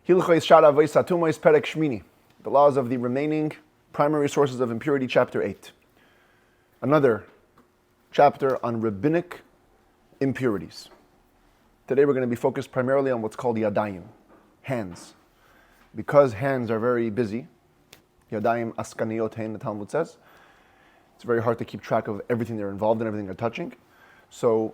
Hilchos Shar Avos Hatumos Perek Shmini. The laws of the remaining primary sources of impurity, chapter 8. Another chapter on rabbinic impurities. Today we're going to be focused primarily on what's called yadayim, hands. Because hands are very busy, yadayim askaniotein, the Talmud says, it's very hard to keep track of everything they're involved in, everything they're touching. So,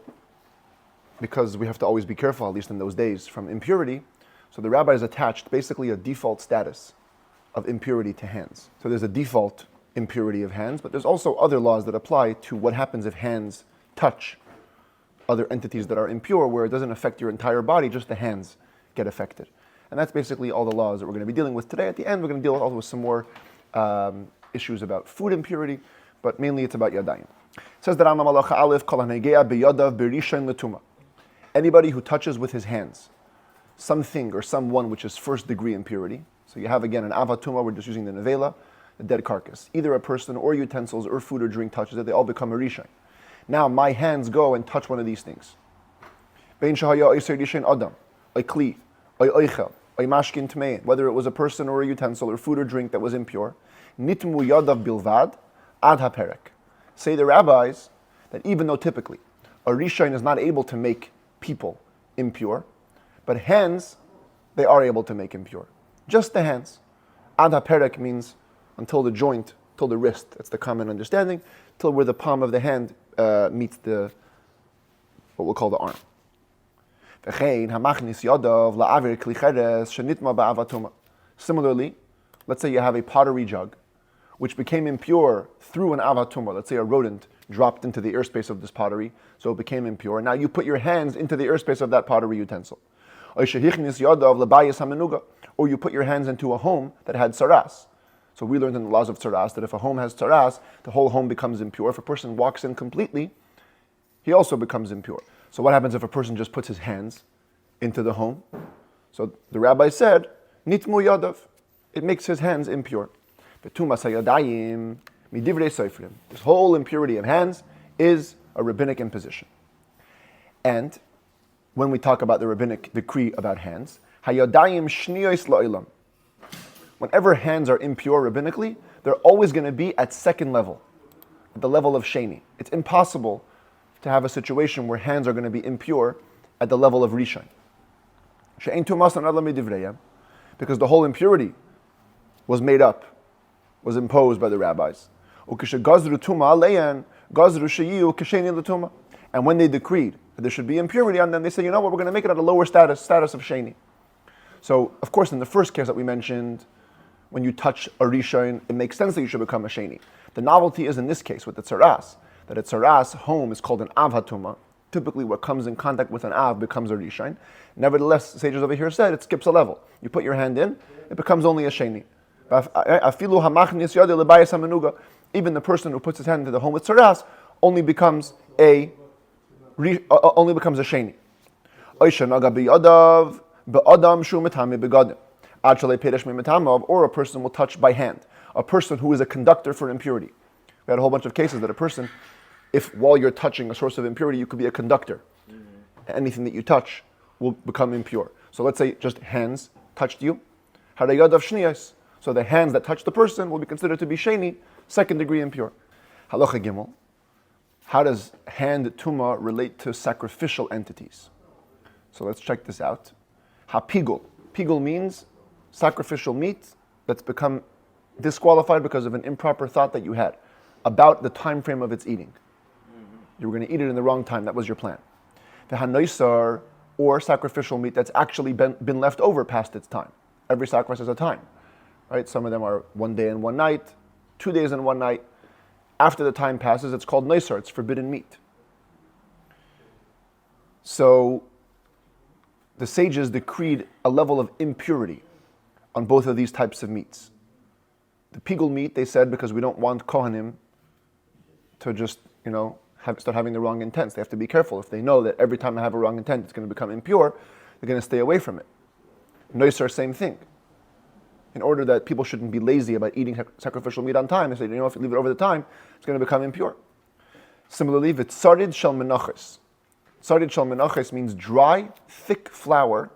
because we have to always be careful, at least in those days, from impurity, so the rabbis attached basically a default status of impurity to hands. So there's a default impurity of hands, but there's also other laws that apply to what happens if hands touch other entities that are impure, where it doesn't affect your entire body, just the hands get affected. And that's basically all the laws that we're going to be dealing with today. At the end, we're going to deal also with some more issues about food impurity, but mainly it's about yadayim. It says that Rambam halacha aleph kol hanegea biyadav b'rishon l'tuma. Anybody who touches with his hands something or someone which is first degree impurity. So you have again an avatuma, we're just using the nevela, the dead carcass. Either a person or utensils or food or drink touches it, they all become a rishon. Now my hands go and touch one of these things. Bein shahaya oiser rishon adam, oy kli, oy oichel, oy mashkin tmein, whether it was a person or a utensil or food or drink that was impure. Nitmu yadav bilvad ad haperek. Say the rabbis that even though typically a rishon is not able to make people impure, but hands, they are able to make impure. Just the hands. Ad haperek means until the joint, till the wrist. That's the common understanding. Till where the palm of the hand meets the, what we'll call the arm. Similarly, let's say you have a pottery jug, which became impure through an avatuma. Let's say a rodent dropped into the airspace of this pottery, so it became impure. Now you put your hands into the airspace of that pottery utensil. Or you put your hands into a home that had saras. So we learned in the laws of saras that if a home has saras, the whole home becomes impure. If a person walks in completely, he also becomes impure. So what happens if a person just puts his hands into the home? So the rabbi said, nitmu yadav, it makes his hands impure. This whole impurity of hands is a rabbinic imposition. And when we talk about the rabbinic decree about hands, hayadayim shniyos la'ilam. Whenever hands are impure rabbinically, they're always going to be at second level, at the level of sheni. It's impossible to have a situation where hands are going to be impure at the level of rishon. She'ein tumas anad lamidivreyam, because the whole impurity was made up, was imposed by the rabbis. Ukisha gazru tuma aleyan gazru sheyu kisheni l'tuma. And when they decreed that there should be impurity on them, they said, you know what, we're going to make it at a lower status of sheni. So, of course, in the first case that we mentioned, when you touch a rishon, it makes sense that you should become a sheni. The novelty is in this case with the tsaras, that a tsaras home is called an av hatuma. Typically what comes in contact with an av becomes a rishon. Nevertheless, sages over here said it skips a level. You put your hand in, it becomes only a sheni. Even the person who puts his hand into the home with tsaras only becomes a sheni. Or a person will touch by hand. A person who is a conductor for impurity. We had a whole bunch of cases that a person, if while you're touching a source of impurity, you could be a conductor. Anything that you touch will become impure. So let's say just hands touched you. So the hands that touch the person will be considered to be sheni, second degree impure. Halacha gimel. How does hand tuma relate to sacrificial entities? So let's check this out. Hapigul. Pigul means sacrificial meat that's become disqualified because of an improper thought that you had about the time frame of its eating. You were going to eat it in the wrong time. That was your plan. The hanoisar, or sacrificial meat that's actually been left over past its time. Every sacrifice has a time, right? Some of them are 1 day and 1 night, 2 days and 1 night. After the time passes, it's called noisar, it's forbidden meat. So the sages decreed a level of impurity on both of these types of meats. The pigul meat, they said, because we don't want kohanim to just, start having the wrong intents. They have to be careful. If they know that every time I have a wrong intent, it's going to become impure, they're going to stay away from it. Noisar, same thing. In order that people shouldn't be lazy about eating sacrificial meat on time, they say, if you leave it over the time, it's going to become impure. Similarly, v'tzarid shel menachos. Tzarid shel menachos means dry, thick flour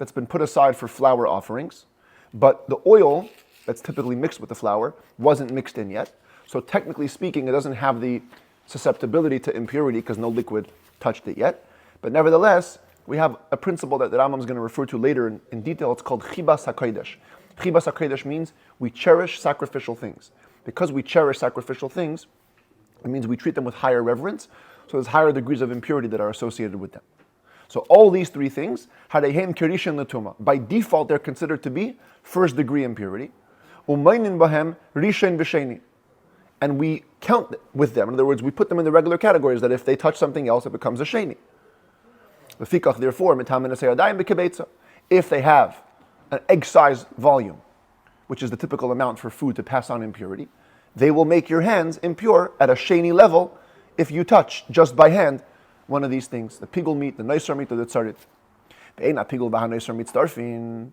that's been put aside for flour offerings, but the oil that's typically mixed with the flour wasn't mixed in yet. So technically speaking, it doesn't have the susceptibility to impurity because no liquid touched it yet. But nevertheless, we have a principle that the Rambam is going to refer to later in detail. It's called Chibas HaKodesh. Chibas HaKodesh means we cherish sacrificial things. Because we cherish sacrificial things, it means we treat them with higher reverence, so there's higher degrees of impurity that are associated with them. So all these three things, Harehem Kirishin Latuma, by default they're considered to be first degree impurity. Umaynin Bahem Rishen V'Sheni. And we count with them. In other words, we put them in the regular categories that if they touch something else, it becomes a sheni. Lefikach, therefore, mitamin asayadayim b'kebetza. If they have an egg-sized volume, which is the typical amount for food to pass on impurity, they will make your hands impure at a sheni level if you touch just by hand one of these things: the pigul meat, the noisar meat, or the tzarit. Ve'ena pigul b'ha noisar meat starfin.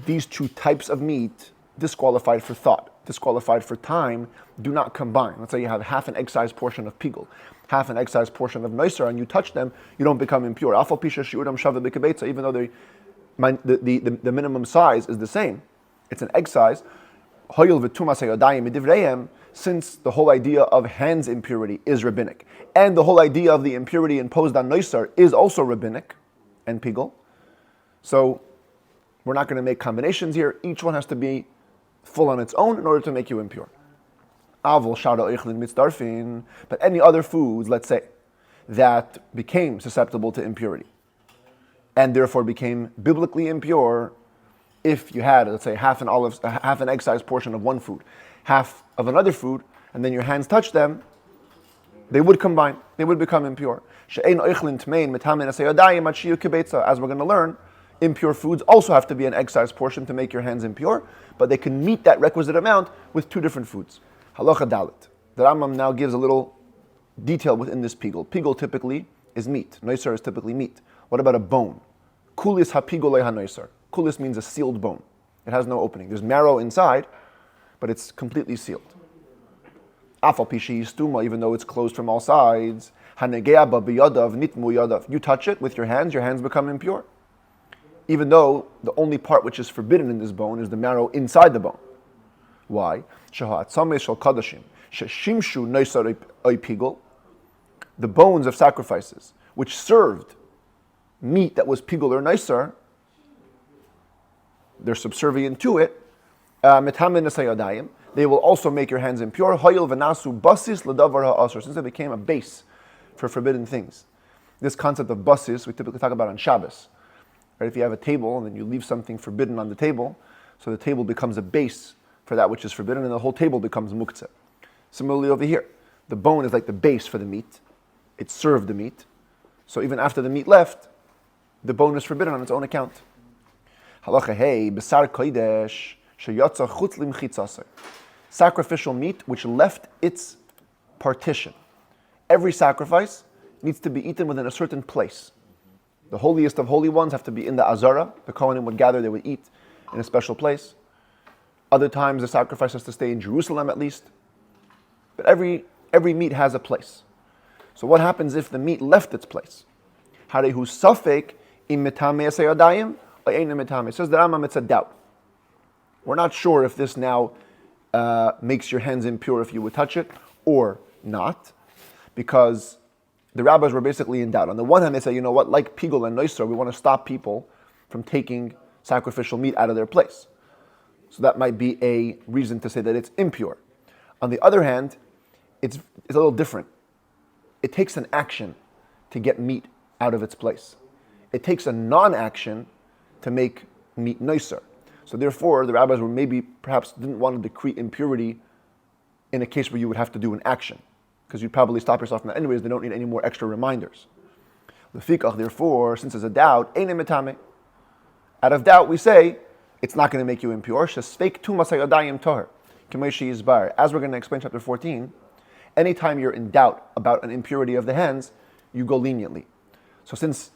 These two types of meat, disqualified for thought, disqualified for time, do not combine. Let's say you have half an egg-sized portion of pigul, half an egg-sized portion of noisar, and you touch them, you don't become impure. Afal pisha shiuram shava b'kebetza, even though the minimum size is the same, it's an egg size. Hoyil v'tumas hayodayim midivreim, since the whole idea of hands impurity is rabbinic, and the whole idea of the impurity imposed on noisar is also rabbinic and pigul. So we're not going to make combinations here. Each one has to be full on its own in order to make you impure. Avos shada eichlin mitzdarfin, but any other foods, let's say, that became susceptible to impurity and therefore became biblically impure, if you had, let's say, half an egg-sized portion of one food, half of another food, and then your hands touch them, they would combine, they would become impure. As we're going to learn, impure foods also have to be an egg-sized portion to make your hands impure, but they can meet that requisite amount with two different foods. Halacha dalit. The Rambam now gives a little detail within this pigul. Pigul typically is meat. Noisar is typically meat. What about a bone? Kulis ha-pigul ha-noisar. Kulis means a sealed bone. It has no opening. There's marrow inside, but it's completely sealed. Afal pishi stuma, even though it's closed from all sides. Hanegea ba biyadav nitmu yadav. You touch it with your hands become impure. Even though the only part which is forbidden in this bone is the marrow inside the bone. Why? The bones of sacrifices, which served meat that was pigul or noisar, they're subservient to it. They will also make your hands impure. Since they became a base for forbidden things. This concept of basis we typically talk about on Shabbos. Right? If you have a table and then you leave something forbidden on the table, so the table becomes a base for that which is forbidden, and the whole table becomes muktzeh. Similarly over here, the bone is like the base for the meat. It served the meat. So even after the meat left, the bone is forbidden on its own account. Halacha hey, besar kodesh, sheyotza chutz limchitzasei. Sacrificial meat which left its partition. Every sacrifice needs to be eaten within a certain place. The holiest of holy ones have to be in the Azara. The Kohanim would gather, they would eat in a special place. Other times the sacrifice has to stay in Jerusalem at least. But every meat has a place. So what happens if the meat left its place? Harehu safek im mitame asayadayim or ein mitame. Says the Rambam, it's a doubt. We're not sure if this now makes your hands impure if you would touch it or not, because the rabbis were basically in doubt. On the one hand, they say, you know what, like pigul and noisar, we want to stop people from taking sacrificial meat out of their place. So that might be a reason to say that it's impure. On the other hand, it's a little different. It takes an action to get meat out of its place. It takes a non-action to make meat noisar. So therefore, the rabbis were perhaps didn't want to decree impurity in a case where you would have to do an action, because you'd probably stop yourself from that anyways. They don't need any more extra reminders. Therefore, since there's a doubt, ein mitame. Out of doubt, we say it's not going to make you impure. As we're going to explain chapter 14, anytime you're in doubt about an impurity of the hands, you go leniently. So since,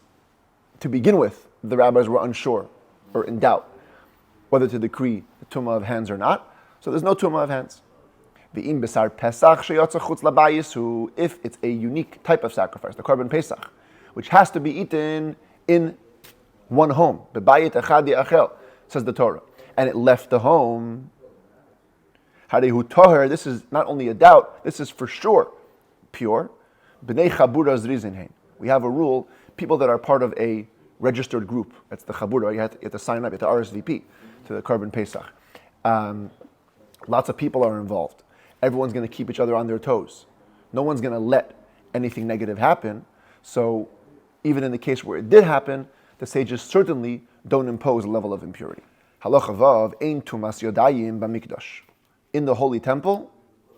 to begin with, the rabbis were unsure or in doubt whether to decree the tumah of hands or not, so there's no tumah of hands. If it's a unique type of sacrifice, the korban pesach, which has to be eaten in one home. Bebayit echad yachel, says the Torah. And it left the home. Harehu toher, this is not only a doubt, this is for sure pure. B'nei chabura zrizinhein. We have a rule, people that are part of a registered group, that's the chabura, you have to sign up, you have to RSVP to the Korban Pesach. Lots of people are involved. Everyone's going to keep each other on their toes. No one's going to let anything negative happen. So even in the case where it did happen, the sages certainly don't impose a level of impurity. Halacha vav, ein tumas yodayim b'mikdash. In the holy temple,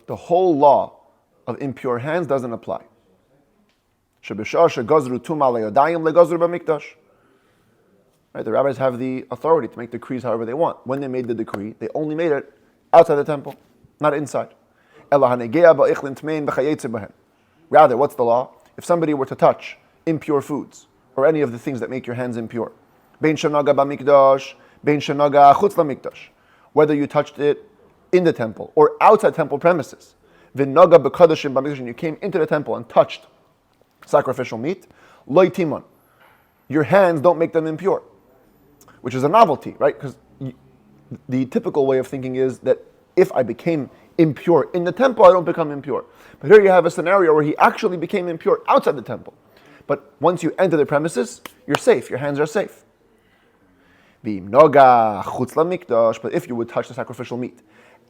the whole law of impure hands doesn't apply. Shebishah shegazru tuma le'yodayim legazru b'mikdash. Right, the rabbis have the authority to make decrees however they want. When they made the decree, they only made it outside the temple, not inside. Rather, what's the law? If somebody were to touch impure foods or any of the things that make your hands impure, whether you touched it in the temple or outside temple premises, and you came into the temple and touched sacrificial meat, your hands don't make them impure, which is a novelty, right? Because the typical way of thinking is that if I became impure in the temple, I don't become impure. But here you have a scenario where he actually became impure outside the temple. But once you enter the premises, you're safe. Your hands are safe. But if you would touch the sacrificial meat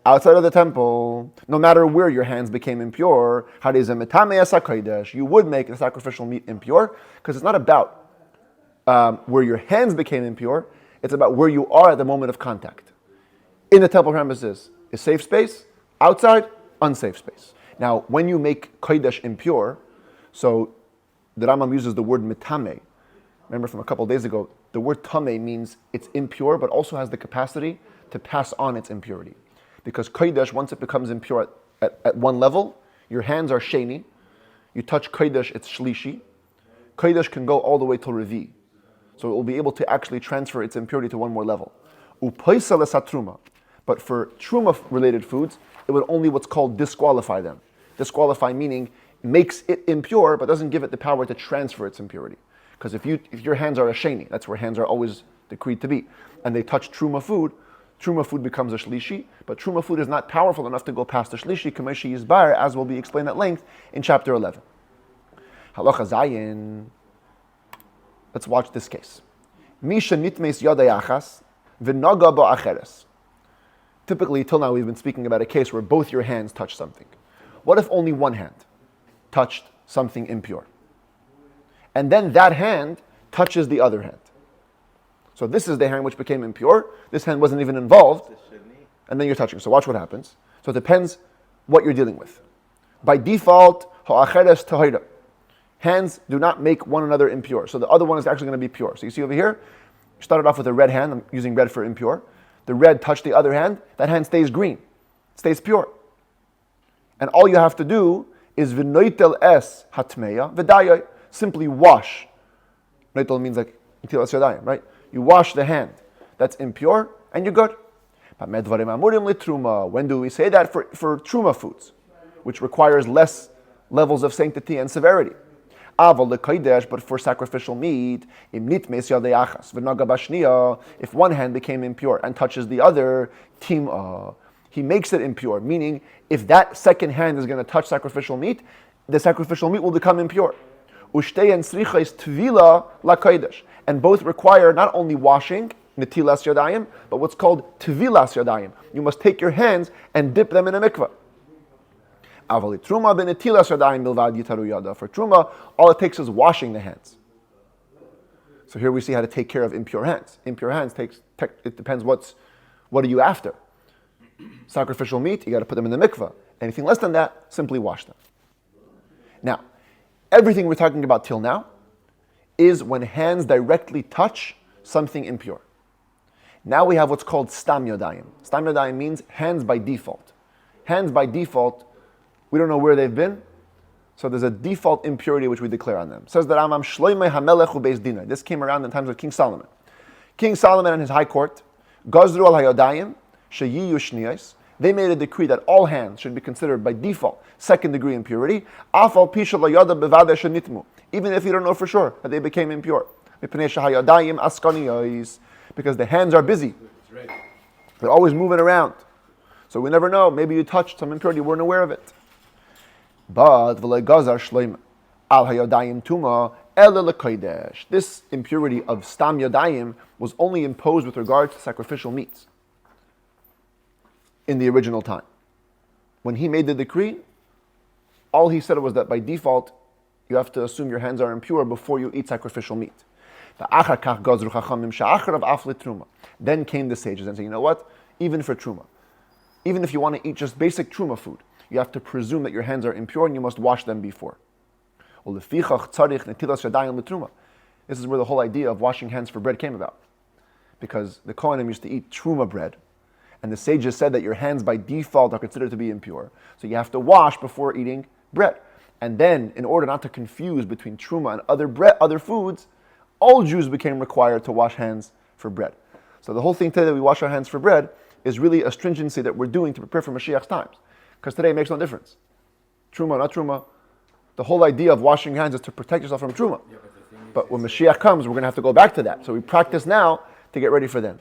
outside of the temple, no matter where your hands became impure, you would make the sacrificial meat impure, because it's not about where your hands became impure, it's about where you are at the moment of contact. In the temple premises is safe space, outside, unsafe space. Now, when you make kodesh impure, so the Rambam uses the word mitame. Remember from a couple of days ago, the word tame means it's impure, but also has the capacity to pass on its impurity. Because kodesh, once it becomes impure at one level, your hands are sheni. You touch kodesh, it's shlishi. Kodesh can go all the way till revi. So it will be able to actually transfer its impurity to one more level. Upaisa lesatruma. But for truma-related foods, it would only what's called disqualify them. Disqualify meaning makes it impure, but doesn't give it the power to transfer its impurity. Because if your hands are a sheni, that's where hands are always decreed to be, and they touch truma food becomes a shlishi, but truma food is not powerful enough to go past the shlishi, kameshi yizbar, as will be explained at length in chapter 11. Halacha zayin. Let's watch this case. Misha nitmes yadayachas v'naga ba'acheres. Typically, till now, we've been speaking about a case where both your hands touch something. What if only one hand touched something impure? And then that hand touches the other hand. So this is the hand which became impure. This hand wasn't even involved. And then you're touching. So watch what happens. So it depends what you're dealing with. By default, ha'acheres tahira. Hands do not make one another impure. So the other one is actually going to be pure. So you see over here, you started off with a red hand. I'm using red for impure. The red touched the other hand. That hand stays green. It stays pure. And all you have to do is v'noitel es hatmeya v'dayai. Simply wash. Noitel means like nitilas yadayim, right? You wash the hand that's impure and you're good. When do we say that? For truma foods, which requires less levels of sanctity and severity. But for sacrificial meat, if one hand became impure and touches the other, he makes it impure. Meaning, if that second hand is going to touch sacrificial meat, the sacrificial meat will become impure. And both require not only washing, netilas yadayim, but what's called tevilas yadayim. You must take your hands and dip them in a mikveh. For truma, all it takes is washing the hands. So here we see how to take care of impure hands. Impure hands it depends what are you after. Sacrificial meat, you got to put them in the mikveh. Anything less than that, simply wash them. Now, everything we're talking about till now is when hands directly touch something impure. Now we have what's called stam yadayim. Stam yadayim means hands by default. Hands by default, we don't know where they've been, so there's a default impurity which we declare on them. Says the Rambam, Shloimeh HaMelech Ubeis Dinah. This came around in times of King Solomon. King Solomon and his high court, Gazru al hayodayim, sheyiyu shniyos. They made a decree that all hands should be considered by default second degree impurity. Afal pisha layada bevada shenitmu. Even if you don't know for sure that they became impure. Because the hands are busy. They're always moving around. So we never know. Maybe you touched some impurity, you weren't aware of it. But this impurity of stam yadayim was only imposed with regard to sacrificial meats in the original time. When he made the decree, all he said was that by default, you have to assume your hands are impure before you eat sacrificial meat. Then came the sages and said, you know what? Even for truma, even if you want to eat just basic truma food, you have to presume that your hands are impure and you must wash them before. This is where the whole idea of washing hands for bread came about. Because the Kohanim used to eat truma bread, and the sages said that your hands by default are considered to be impure. So you have to wash before eating bread. And then, in order not to confuse between truma and other foods, all Jews became required to wash hands for bread. So the whole thing today that we wash our hands for bread is really a stringency that we're doing to prepare for Mashiach's times. Because today it makes no difference. Truma, not truma. The whole idea of washing your hands is to protect yourself from truma. Yeah, but when Mashiach comes, we're going to have to go back to that. So we practice now to get ready for them.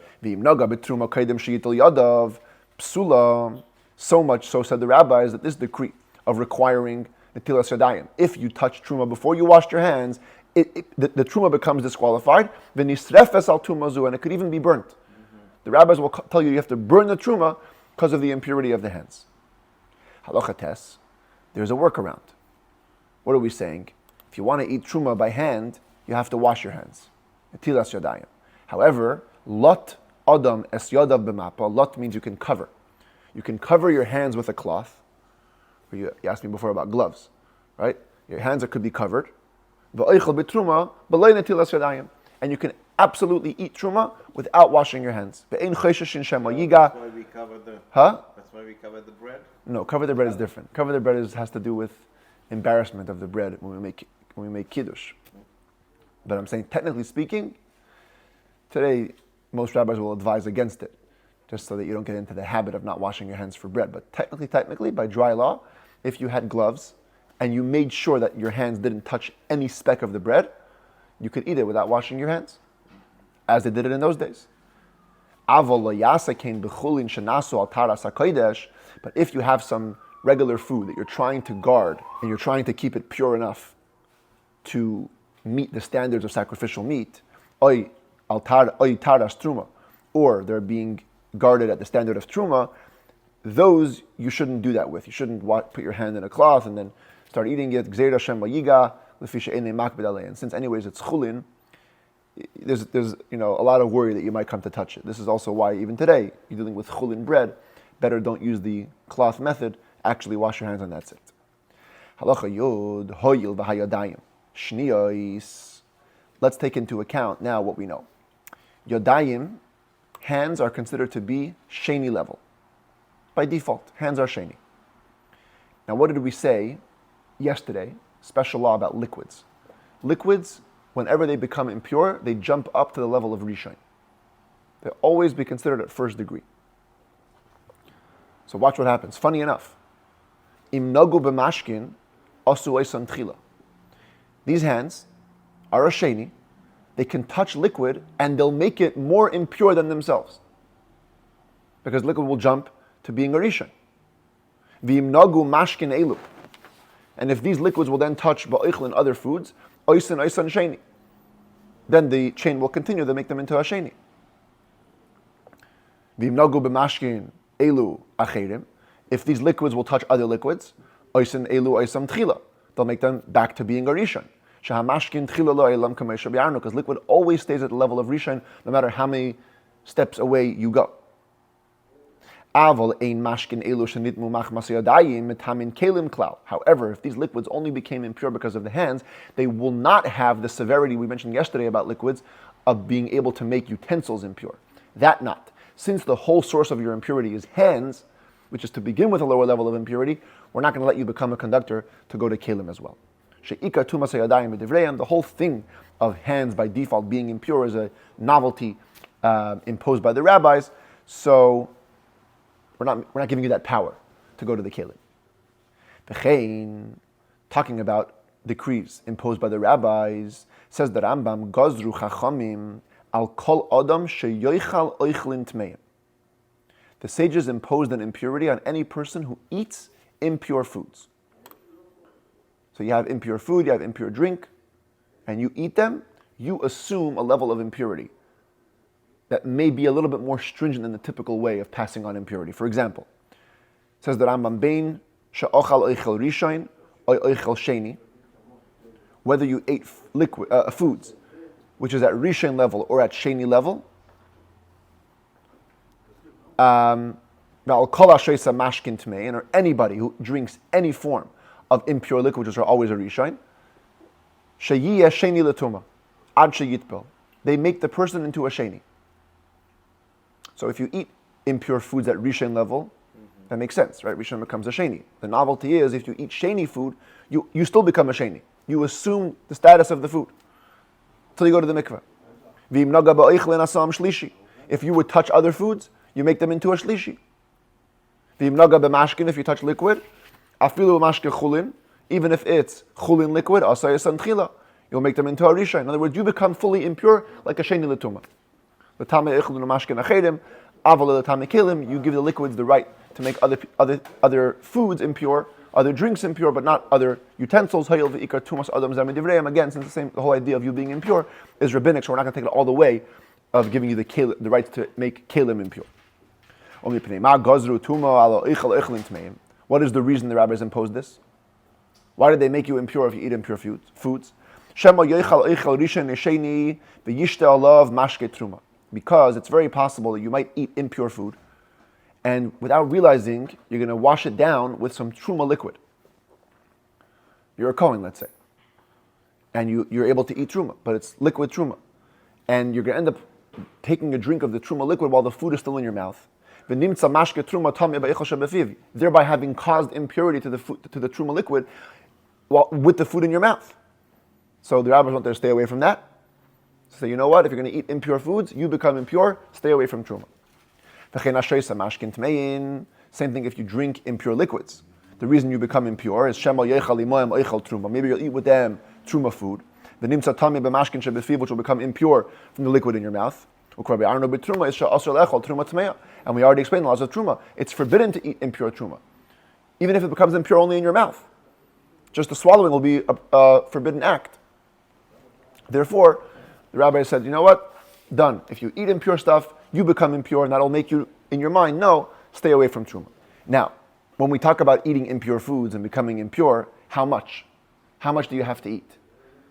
So much so, said the rabbis, that this decree of requiring netilas yadayim, if you touch truma before you washed your hands, the truma becomes disqualified, and it could even be burnt. Mm-hmm. The rabbis will tell you have to burn the truma because of the impurity of the hands. Halacha tes, there's a workaround. What are we saying? If you want to eat truma by hand, you have to wash your hands. Netilas yadayim. However, lot adam es yadav b'mapa. Lot means you can cover. You can cover your hands with a cloth. You asked me before about gloves, right? Your hands could be covered. And you can absolutely eat truma without washing your hands. That's why we cover That's why we cover the bread? No, cover the bread is different. Cover the bread has to do with embarrassment of the bread when we make kiddush. But I'm saying, technically speaking, today most rabbis will advise against it, just so that you don't get into the habit of not washing your hands for bread. But technically, by dry law, if you had gloves and you made sure that your hands didn't touch any speck of the bread, you could eat it without washing your hands, as they did it in those days. But if you have some regular food that you're trying to guard and you're trying to keep it pure enough to meet the standards of sacrificial meat, or they're being guarded at the standard of truma, those you shouldn't do that with. You shouldn't put your hand in a cloth and then start eating it. And since anyways it's chulin, there's a lot of worry that you might come to touch it. This is also why even today you're dealing with chulin bread. Better don't use the cloth method. Actually wash your hands and that's it. Halacha yod hoyil v'hayadayim shniyos. Let's take into account now what we know. Yodayim, hands are considered to be sheni level. By default, hands are sheni. Now what did we say yesterday? Special law about liquids. Liquids, whenever they become impure, they jump up to the level of rishon. They'll always be considered at first degree. So watch what happens. Funny enough, im nagu b'mashkin asu oisan tchila. These hands are a sheni. They can touch liquid and they'll make it more impure than themselves, because liquid will jump to being a rishon. V'im nagu mashkin elu. And if these liquids will then touch ba'ichl and other foods, oisan sheni, then the chain will continue to make them into a sheni. V'im nagu b'mashkin elu acherim. If these liquids will touch other liquids, oisan elu oisam tchila, they'll make them back to being a rishon. Because liquid always stays at the level of rishon, no matter how many steps away you go. However, if these liquids only became impure because of the hands, they will not have the severity we mentioned yesterday about liquids of being able to make utensils impure. That not. Since the whole source of your impurity is hands, which is to begin with a lower level of impurity, we're not going to let you become a conductor to go to kelim as well. The whole thing of hands by default being impure is a novelty imposed by the rabbis, so we're not giving you that power to go to the kelim. Talking about decrees imposed by the rabbis, says the Rambam, Gazru Chachamim al kol adam sheyoichal oichlin tmeim. The sages imposed an impurity on any person who eats impure foods. So you have impure food, you have impure drink, and you eat them, you assume a level of impurity that may be a little bit more stringent than the typical way of passing on impurity. For example, says the Rambam, Bein she'ochal oichel rishain or oichel sheni, whether you ate foods which is at rishain level or at sheni level, or anybody who drinks any form of impure liquid, which are always a rishain, sheni letuma ad sheyitbel, they make the person into a sheni. So if you eat impure foods at rishain level, that makes sense, right? Rishon becomes a sheni. The novelty is, if you eat sheni food, you still become a sheni. You assume the status of the food until you go to the mikveh. If you would touch other foods, you make them into a shlishi. If you touch liquid, even if it's chulin liquid, you'll make them into a risha. In other words, you become fully impure like a sheni letuma. You give the liquids the right to make other foods impure, other drinks impure, but not other utensils. Again, since the whole idea of you being impure is rabbinic, so we're not going to take it all the way of giving you the rights to make kelim impure. What is the reason the rabbis imposed this? Why did they make you impure if you eat impure foods? Because it's very possible that you might eat impure food, and without realizing, you're going to wash it down with some truma liquid. You're a Kohen, let's say, and you're able to eat truma, but it's liquid truma, and you're going to end up taking a drink of the truma liquid while the food is still in your mouth, thereby having caused impurity to the truma liquid with the food in your mouth. So the rabbis want to stay away from that. So you know what? If you're going to eat impure foods, you become impure. Stay away from truma. Same thing if you drink impure liquids. The reason you become impure is maybe you'll eat with them truma food. Which will become impure from the liquid in your mouth. And we already explained the laws of truma. It's forbidden to eat impure truma, even if it becomes impure only in your mouth. Just the swallowing will be a forbidden act. Therefore, the rabbi said, you know what? Done. If you eat impure stuff, you become impure, and that'll make you, in your mind, stay away from truma. Now, when we talk about eating impure foods and becoming impure, how much? How much do you have to eat?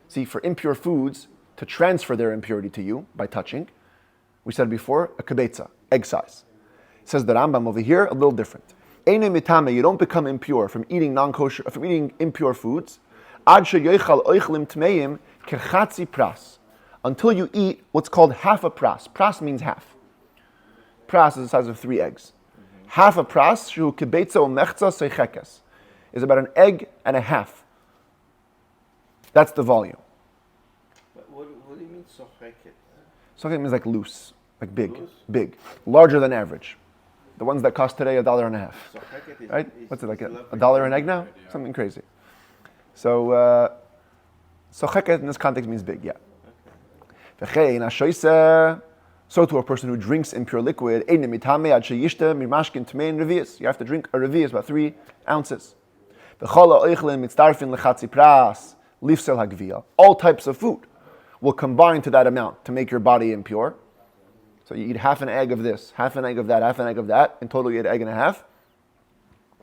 See, for impure foods, to transfer their impurity to you by touching, we said before, a kibetza, egg size. Says the Rambam over here, a little different. You don't become impure from eating non-kosher, from eating impure foods, until you eat what's called half a pras. Pras means half. Pras is the size of 3 eggs. Half a pras, is about an egg and a half. That's the volume. What do you mean socheket? Socheket means like loose, like big, big, larger than average. The ones that cost today $1.50, right? What's it like $1 an egg now? Something crazy. So socheket in this context means big, yeah. So to a person who drinks impure liquid, you have to drink a revius, about 3 ounces. All types of food will combine to that amount to make your body impure. So you eat half an egg of this, half an egg of that, half an egg of that. In total, you eat an egg and a half.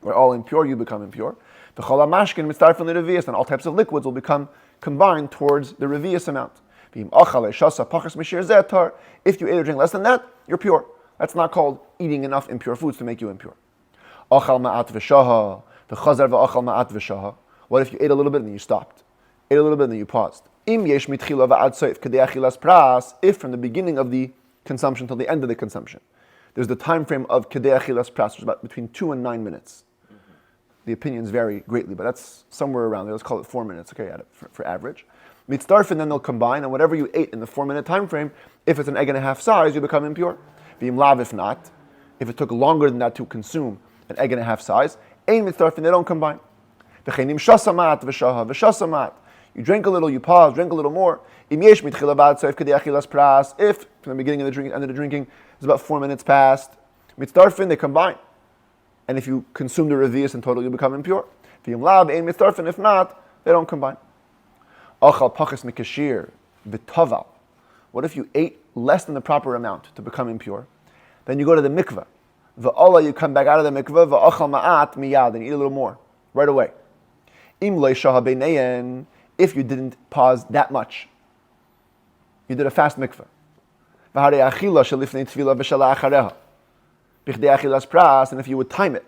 We're all impure, you become impure. And all types of liquids will become combined towards the revius amount. If you ate or drink less than that, you're pure. That's not called eating enough impure foods to make you impure. What if you ate a little bit and then you stopped? Ate a little bit and then you paused. If from the beginning of the consumption till the end of the consumption, there's the time frame of kedei achilas pras, which is about between 2 and 9 minutes. The opinions vary greatly, but that's somewhere around there. Let's call it 4 minutes, okay, for average. Mitzdarfin, then they'll combine, and whatever you ate in the 4-minute time frame, if it's an egg and a half size, you become impure. V'im lav, if not, if it took longer than that to consume an egg and a half size, ein mitzdarfin, they don't combine. V'chenim shasamat v'shaha v'shasamat. You drink a little, you pause, drink a little more. Im yesh mitchila b'atzav kedei achilas pras. If from the beginning of the drinking, end of the drinking, is about 4 minutes past. Mitzdarfin, they combine. And if you consume the revius in total, you become impure. V'yim lab ein mitzdarfin. If not, they don't combine. Achal pachas mikashir v'toval. What if you ate less than the proper amount to become impure? Then you go to the mikveh. V'olah, you come back out of the mikveh. V'achal ma'at miyad, and eat a little more right away. Im lo shaha beineyen. If you didn't pause that much, you did a fast mikveh. V'harei achila shelifnei tefila v'shala achareha. B'chdei achilas pras, and if you would time it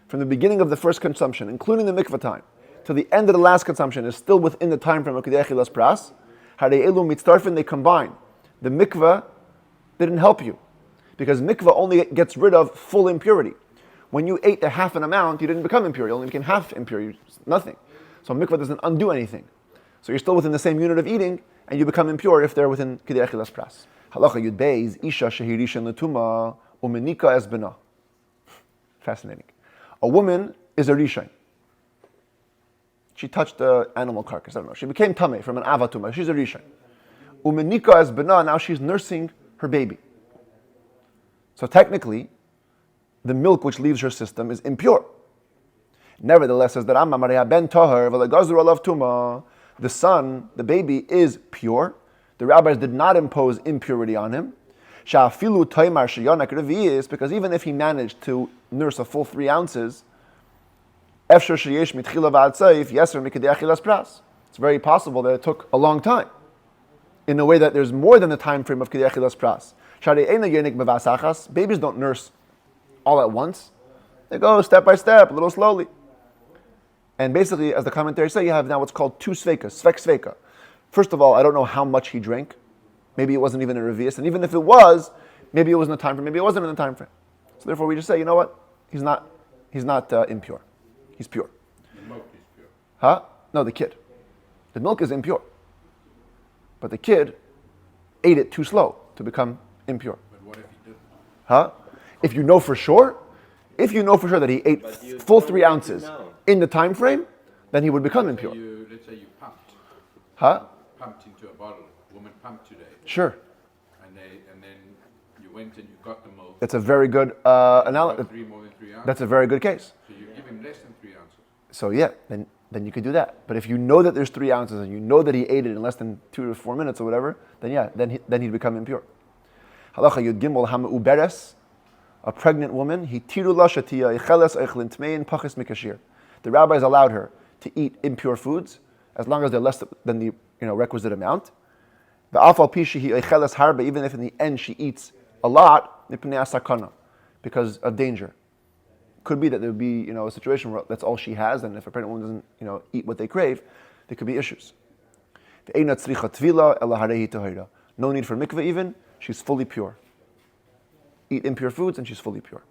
from the beginning of the first consumption, including the mikveh time, to the end of the last consumption is still within the time frame of b'chdei achilas pras. Harei elu mitzdarfin, they combine. The mikveh didn't help you because mikveh only gets rid of full impurity. When you ate the half an amount, you didn't become impure. You only became half impure. Nothing. So mikveh doesn't undo anything. So you're still within the same unit of eating, and you become impure if they're within Kedei Achilas Pras. Halacha Yud Beis, Isha Shehirishan Letuma, Umenika Es Bena. Fascinating. A woman is a Rishon. She touched the animal carcass, I don't know. She became Tameh from an Avatuma. She's a Rishon. Umenika Es Bena, now she's nursing her baby. So technically, the milk which leaves her system is impure. Nevertheless, says the Rambam, ben tahar v'legazur alav tuma. The son, the baby, is pure. The rabbis did not impose impurity on him. Sha'afilu taimar sheyanak revi'is, because even if he managed to nurse a full 3 ounces, efshar sheyesh mitchila v'atzayif yeser mikadei achilas pras. It's very possible that it took a long time, in a way that there's more than the time frame of kedei achilas pras. Sha'arei eina yenik b'vasachas. Babies don't nurse all at once. They go step by step, a little slowly. And basically, as the commentaries say, you have now what's called 2 sveikas, svek sveika. First of all, I don't know how much he drank. Maybe it wasn't even a revius. And even if it was, maybe it was in the time frame, maybe it wasn't in the time frame. So therefore we just say, you know what? He's not impure. He's pure. The milk is pure. Huh? No, the kid. The milk is impure. But the kid ate it too slow to become impure. But what if he didn't? Huh? If you know for sure that he ate full 3 ounces in the time frame, then he would become impure. Let's say you pumped. Huh? Pumped into a bottle. A woman pumped today. Sure. And then you went and you got the milk. That's a very good analogy. More than 3 ounces. That's a very good case. So you give him less than 3 ounces. So yeah, then you could do that. But if you know that there's 3 ounces and you know that he ate it in less than 2 to 4 minutes or whatever, then yeah, then he'd become impure. Halacha Yud Gimel Hama Uberes, a pregnant woman, hitiru la shatia icheles eichlin tmein pachis mikashir. The rabbis allowed her to eat impure foods as long as they're less than the requisite amount. The afal pishi icheles harba, even if in the end she eats a lot, nipnei asakana, because of danger. Could be that there would be a situation where that's all she has, and if a pregnant woman doesn't eat what they crave, there could be issues. No need for mikveh even, she's fully pure. Eat impure foods and she's fully pure.